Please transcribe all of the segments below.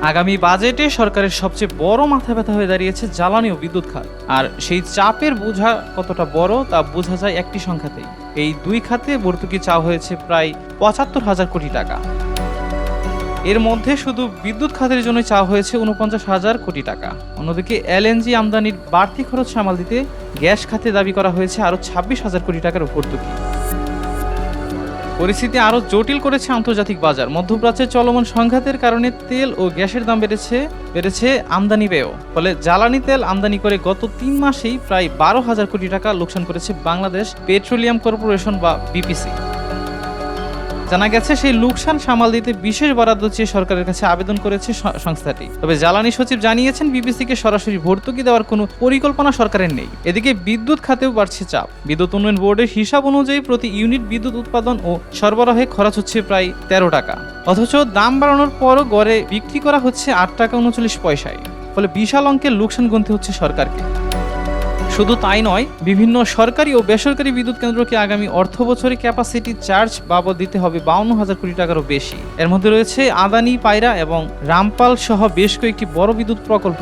আগামী বাজেটে সরকারের সবচেয়ে বড় মাথা ব্যথা হয়ে দাঁড়িয়েছে জ্বালানি ও বিদ্যুৎ খাত। আর সেই চাপের বোঝা কতটা বড় তা বোঝা যায় একটি সংখ্যাতেই। এই দুই খাতে ভর্তুকি চাওয়া হয়েছে প্রায় ৭৫,০০০ কোটি টাকা। এর মধ্যে শুধু বিদ্যুৎ খাতের জন্য চাওয়া হয়েছে ৪৯,০০০ কোটি টাকা। অন্যদিকে এলএনজি আমদানির বাড়তি খরচ সামাল দিতে গ্যাস খাতে দাবি করা হয়েছে আরও ২৬,০০০ কোটি টাকার ভর্তুকি। পরিস্থিতি আরও জটিল করেছে আন্তর্জাতিক বাজার। মধ্যপ্রাচ্যে চলমান সংঘাতের কারণে তেল ও গ্যাসের দাম বেড়েছে আমদানি ব্যয়। ফলে জ্বালানি তেল আমদানি করে গত ৩ মাসেই প্রায় ১২,০০০ কোটি টাকা লোকসান করেছে বাংলাদেশ পেট্রোলিয়াম কর্পোরেশন বা বিপিসি। জানা গেছে সেই লোকসান সামাল দিতে বিশেষ বরাদ্দ চেয়ে সরকারের কাছে আবেদন করেছে সংস্থাটি। তবে জ্বালানি সচিব জানিয়েছেন বিপিসিকে সরাসরি ভর্তুকি দেওয়ার কোনো পরিকল্পনা সরকারের নেই। এদিকে বিদ্যুৎ খাতেও বাড়ছে চাপ। বিদ্যুৎ উন্নয়ন বোর্ডের হিসাব অনুযায়ী প্রতি ইউনিট বিদ্যুৎ উৎপাদন ও সরবরাহে খরচ হচ্ছে প্রায় ১৩ টাকা, অথচ দাম বাড়ানোর পরও গড়ে বিক্রি করা হচ্ছে ৮ টাকা ৩৯ পয়সায়। ফলে বিশাল অঙ্কের লোকসান গুনতে হচ্ছে সরকারকে। শুধু তাই নয়, বিভিন্ন সরকারি ও বেসরকারি বিদ্যুৎ কেন্দ্রকে আগামী অর্থ বছরে ক্যাপাসিটি চার্জ বাবদ দিতে হবে ৫২,০০০ কোটি টাকারও বেশি। এর মধ্যে রয়েছে আদানি, পায়রা এবং রামপাল সহ বেশ কয়েকটি বড় বিদ্যুৎ প্রকল্প।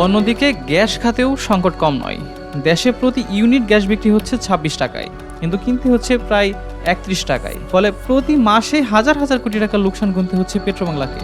অন্যদিকে গ্যাস খাতেও সংকট কম নয়। দেশে প্রতি ইউনিট গ্যাস বিক্রি হচ্ছে ২৬ টাকায়, কিন্তু কিনতে হচ্ছে প্রায় ৩১ টাকায়। ফলে প্রতি মাসে হাজার হাজার কোটি টাকা লোকসান গুনতে হচ্ছে পেট্রোবাংলাকে।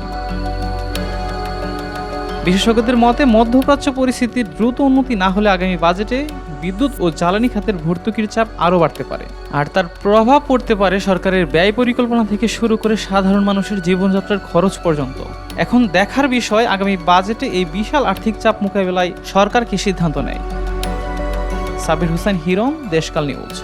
বিশেষজ্ঞদের মতে মধ্যপ্রাচ্য পরিস্থিতির দ্রুত উন্নতি না হলে আগামী বাজেটে বিদ্যুৎ ও জ্বালানি খাতের ভর্তুকির চাপ আরও বাড়তে পারে। আর তার প্রভাব পড়তে পারে সরকারের ব্যয় পরিকল্পনা থেকে শুরু করে সাধারণ মানুষের জীবনযাত্রার খরচ পর্যন্ত। এখন দেখার বিষয় আগামী বাজেটে এই বিশাল আর্থিক চাপ মোকাবেলায় সরকার কি সিদ্ধান্ত নেয়। সাবির হোসেন হিরণ, দেশকাল নিউজ।